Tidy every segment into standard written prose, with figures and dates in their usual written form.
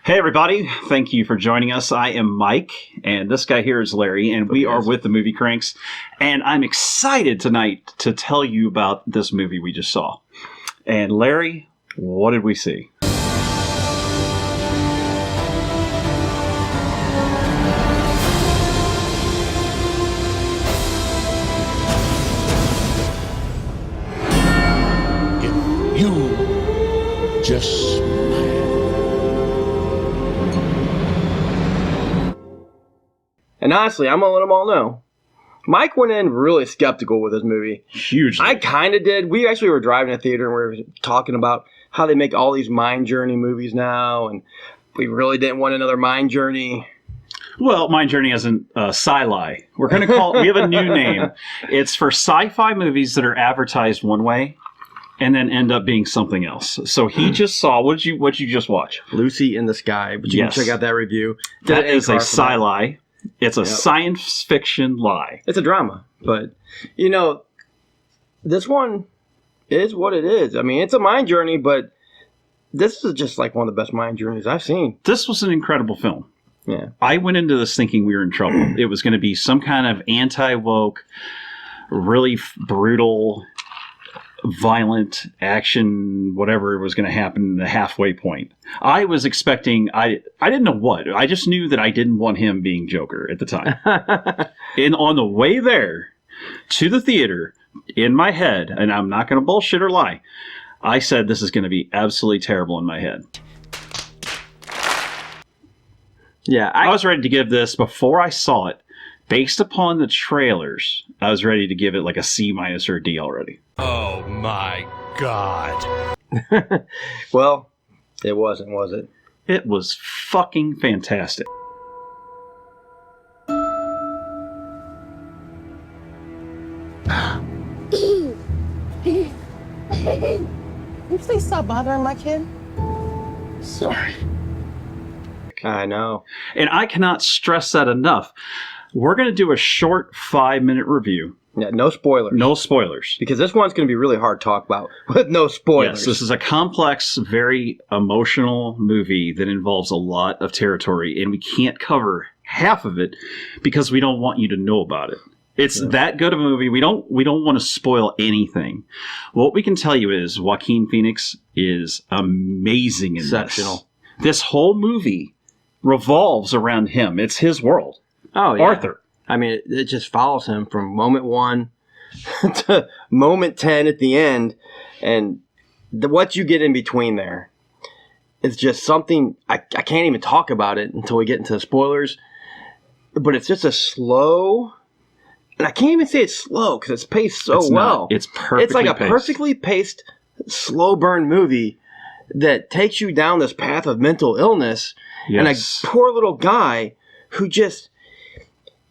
Hey everybody, thank you for joining us. I am Mike, and this guy here is Larry, and we are with the Movie Cranks, and I'm excited tonight to tell you about this movie we just saw. And Larry, what did we see? If you just And honestly, I'm going to let them all know. Mike went in really skeptical with this movie. Hugely. I kind of did. We actually were driving to the theater and we were talking about how they make all these Mind Journey movies now. And we really didn't want another Mind Journey. Well, Mind Journey isn't sci-li. We're going to call it, we have a new name. It's for sci-fi movies that are advertised one way and then end up being something else. So he just saw, what'd you just watch? Lucy in the Sky. But you can check out that review. That is a sci-li. It's a science fiction lie. It's a drama. But, you know, this one is what it is. I mean, it's a mind journey, but this is just like one of the best mind journeys I've seen. This was an incredible film. Yeah. I went into this thinking we were in trouble. It was going to be some kind of anti-woke, really brutal, violent action, whatever was going to happen in the halfway point. I was expecting, I didn't know what. I just knew that I didn't want him being Joker at the time. And on the way there to the theater, in my head, and I'm not going to bullshit or lie, I said this is going to be absolutely terrible in my head. Yeah, I was ready to give this, before I saw it, based upon the trailers, I was ready to give it like a C- or a D already. Oh my God. Well, it wasn't, was it? It was fucking fantastic. Can you please stop bothering my kid? Sorry. I know. And I cannot stress that enough. We're going to do a short 5-minute review. Yeah, no spoilers. No spoilers. Because this one's going to be really hard to talk about with no spoilers. Yes, this is a complex, very emotional movie that involves a lot of territory, and we can't cover half of it because we don't want you to know about it. It's that good of a movie. We don't want to spoil anything. What we can tell you is Joaquin Phoenix is amazing in Exceptional. This whole movie revolves around him. It's his world. Oh, yeah. Arthur. I mean, it just follows him from moment 1 to moment 10 at the end. And what you get in between there is just something, I can't even talk about it until we get into the spoilers. But it's just a slow, and I can't even say it's slow because it's paced so well. It's perfectly It's like a paced. perfectly paced, slow burn movie that takes you down this path of mental illness. Yes. And a poor little guy who just,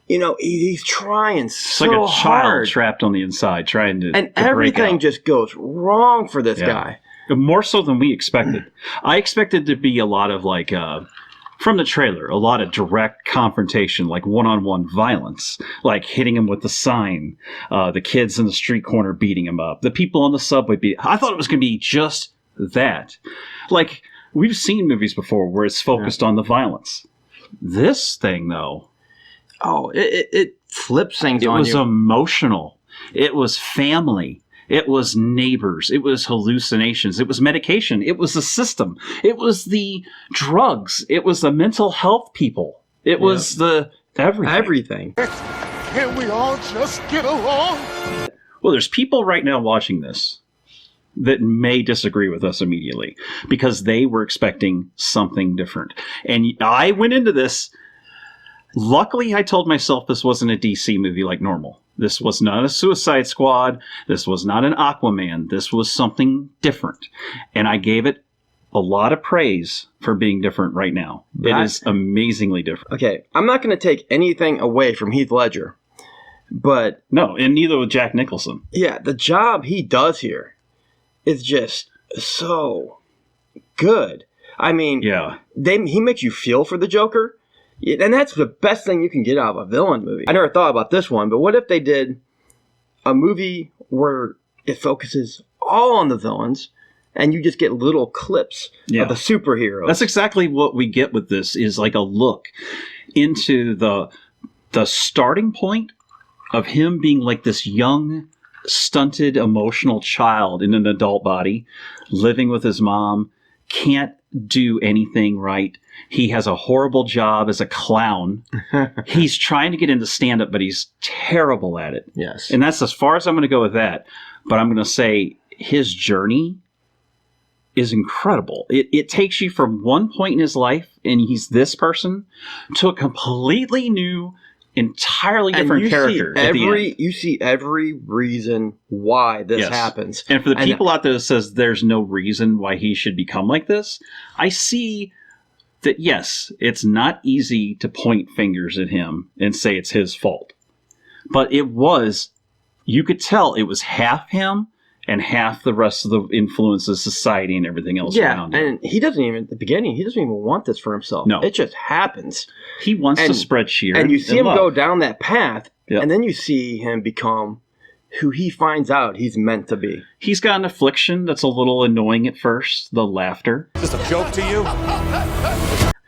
you know, he's trying It's so like a child hard. trapped on the inside trying to And to break everything out. just goes wrong for this guy. More so than we expected. I expected to be a lot of like, from the trailer, a lot of direct confrontation, like one-on-one violence, like hitting him with the sign, the kids in the street corner beating him up, the people on the subway I thought it was going to be just that. Like, we've seen movies before where it's focused on the violence. This thing, though, Oh, it flips things it on was you. emotional. It was family. It was neighbors. It was hallucinations. It was medication. It was the system. It was the drugs. It was the mental health people. It was the everything. Can we all just get along? Well, there's people right now watching this that may disagree with us immediately because they were expecting something different. And I went into this. Luckily, I told myself this wasn't a DC movie like normal. This was not a Suicide Squad. This was not an Aquaman. This was something different. And I gave it a lot of praise for being different right now. It is amazingly different. Okay, I'm not going to take anything away from Heath Ledger, but No, and neither with Jack Nicholson. yeah, the job he does here is just so good. I mean, Yeah. he makes you feel for the Joker. And that's the best thing you can get out of a villain movie. I never thought about this one, but what if they did a movie where it focuses all on the villains and you just get little clips of the superheroes. That's exactly what we get with this, is like a look into the starting point of him being like this young, stunted, emotional child in an adult body, living with his mom, can't do anything right. He has a horrible job as a clown. He's trying to get into stand-up, but he's terrible at it. Yes. And that's as far as I'm going to go with that. But I'm going to say his journey is incredible. It takes you from one point in his life, and he's this person, to a completely new, entirely different character at the end. You see every reason why this happens. And for the people out there that says there's no reason why he should become like this, I see that, yes, it's not easy to point fingers at him and say it's his fault. But you could tell it was half him and half the rest of the influences, society, and everything else around him. And he doesn't even, at the beginning, he doesn't even want this for himself. No. It just happens. He wants to spread cheer. And you see him love. go down that path, and then you see him become who he finds out he's meant to be. He's got an affliction that's a little annoying at first, the laughter. Is this a joke to you?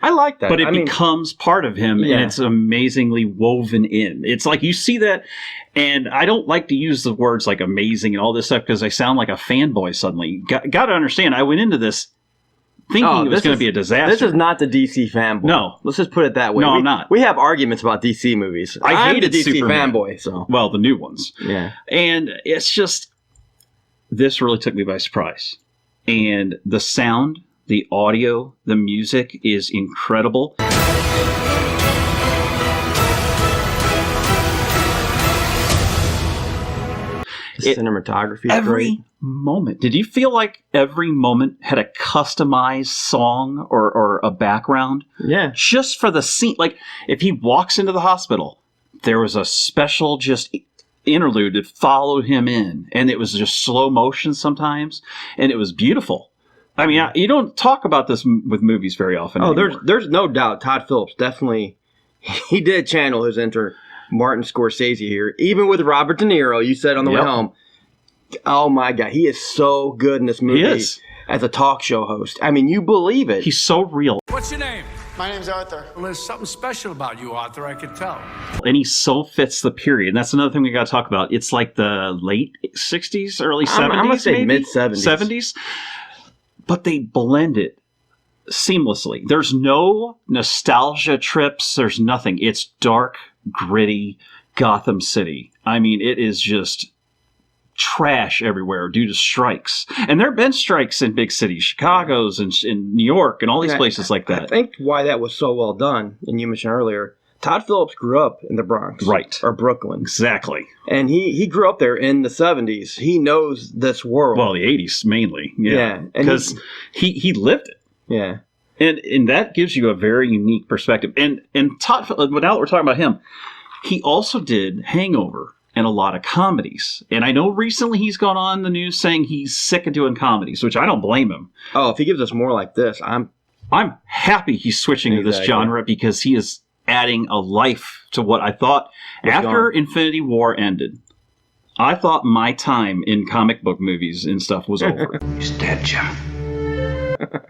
I like that. But it becomes part of him, and it's amazingly woven in. It's like you see that, and I don't like to use the words like amazing and all this stuff because I sound like a fanboy suddenly. Got to understand, I went into this thinking it was going to be a disaster. This is not the DC fanboy. No. Let's just put it that way. No, I'm not. We have arguments about DC movies. I hated the DC Superman. fanboy. So. Well, the new ones. Yeah. And it's just, this really took me by surprise. And the sound, the audio, the music is incredible. The cinematography is every great. moment. Did you feel like every moment had a customized song or a background? Yeah. Just for the scene. Like, if he walks into the hospital, there was a special just interlude that followed him in. And it was just slow motion sometimes. And it was beautiful. I mean, you don't talk about this with movies very often anymore. There's no doubt Todd Phillips definitely, he did channel his inner Martin Scorsese here. Even with Robert De Niro, you said on the way home, oh my God, he is so good in this movie as a talk show host. I mean, you believe it. He's so real. What's your name? My name's Arthur. Well, there's something special about you, Arthur, I can tell. And he so fits the period. And that's another thing we got to talk about. It's like the late 60s, early 70s, I'm going to say maybe? mid-70s. 70s. But they blend it seamlessly. There's no nostalgia trips. There's nothing. It's dark, gritty Gotham City. I mean, it is just trash everywhere due to strikes. And there have been strikes in big cities, Chicago's and in New York and all these places like that. I think why that was so well done, and you mentioned earlier, Todd Phillips grew up in the Bronx. Right. Or Brooklyn. Exactly. And he grew up there in the 70s. He knows this world. Well, the 80s mainly. Yeah. Because he lived it. Yeah. And that gives you a very unique perspective. And Todd, now that we're talking about him, he also did Hangover and a lot of comedies. And I know recently he's gone on the news saying he's sick of doing comedies, which I don't blame him. Oh, if he gives us more like this, I'm happy he's switching to this genre because he is adding a life to what I thought after Infinity War ended. I thought my time in comic book movies and stuff was over. He's dead, John.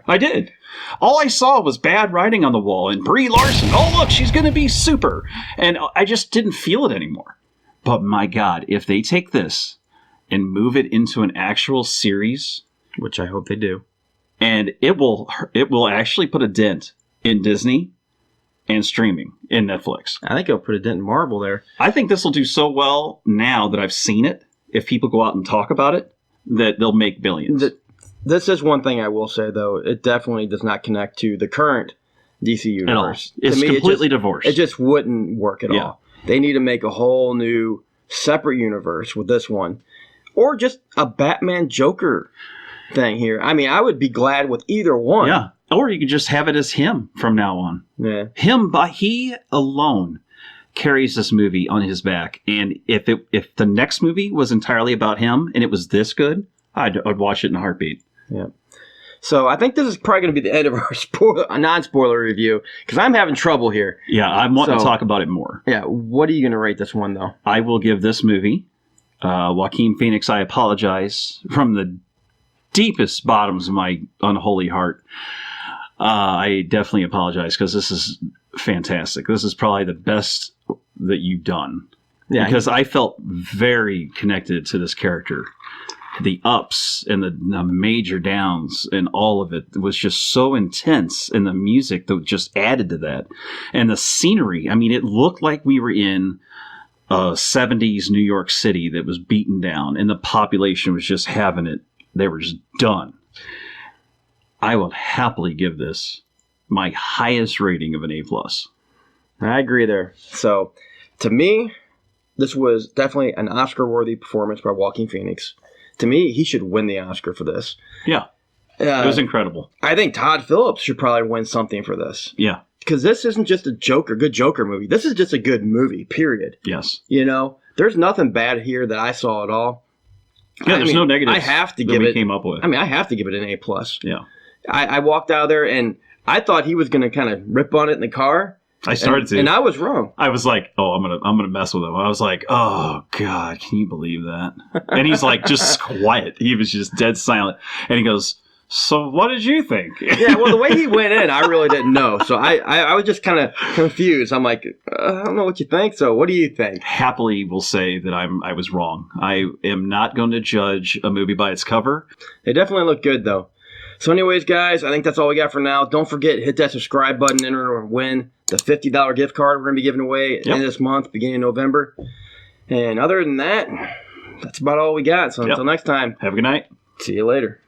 I did. All I saw was bad writing on the wall and Brie Larson. Oh, look, she's going to be super. And I just didn't feel it anymore. But my God, if they take this and move it into an actual series, which I hope they do, and it will actually put a dent in Disney and streaming in Netflix. I think it'll put a dent in Marvel there. I think this will do so well now that I've seen it. If people go out and talk about it, that they'll make billions. This is one thing I will say, though. It definitely does not connect to the current DC universe. At all. It's completely divorced. It just wouldn't work at all. They need to make a whole new separate universe with this one. Or just a Batman Joker thing here. I mean, I would be glad with either one. Yeah. Or you could just have it as him from now on. Yeah. He alone carries this movie on his back. And if the next movie was entirely about him and it was this good, I'd watch it in a heartbeat. Yeah. So I think this is probably going to be the end of our non-spoiler review because I'm having trouble here. Yeah, I'm wanting to talk about it more. Yeah. What are you going to rate this one, though? I will give this movie, Joaquin Phoenix, I apologize, from the deepest bottoms of my unholy heart, I definitely apologize, because this is fantastic. This is probably the best that you've done. Yeah, because I felt very connected to this character. The ups and the major downs and all of it was just so intense, and the music that just added to that. And the scenery, I mean, it looked like we were in a 70s New York City that was beaten down, and the population was just having it. They were just done. I will happily give this my highest rating of an A+. I agree there. So, to me, this was definitely an Oscar-worthy performance by Joaquin Phoenix. To me, he should win the Oscar for this. Yeah. It was incredible. I think Todd Phillips should probably win something for this. Yeah. Because this isn't just a good Joker movie. This is just a good movie, period. Yes. You know, there's nothing bad here that I saw at all. Yeah, there's no negatives I have to that give we it, came up with. I mean, I have to give it an A+. Yeah. I walked out of there, and I thought he was going to kind of rip on it in the car. I started to. And I was wrong. I was like, oh, I'm gonna mess with him. I was like, oh God, can you believe that? And he's like, just quiet. He was just dead silent. And he goes, so what did you think? Yeah, well, the way he went in, I really didn't know. So I was just kind of confused. I'm like, I don't know what you think. So what do you think? Happily will say that I was wrong. I am not going to judge a movie by its cover. They definitely look good, though. So anyways, guys, I think that's all we got for now. Don't forget, hit that subscribe button in order to win the $50 gift card we're going to be giving away at the end of this month, beginning of November. And other than that, that's about all we got. So until next time, have a good night. See you later.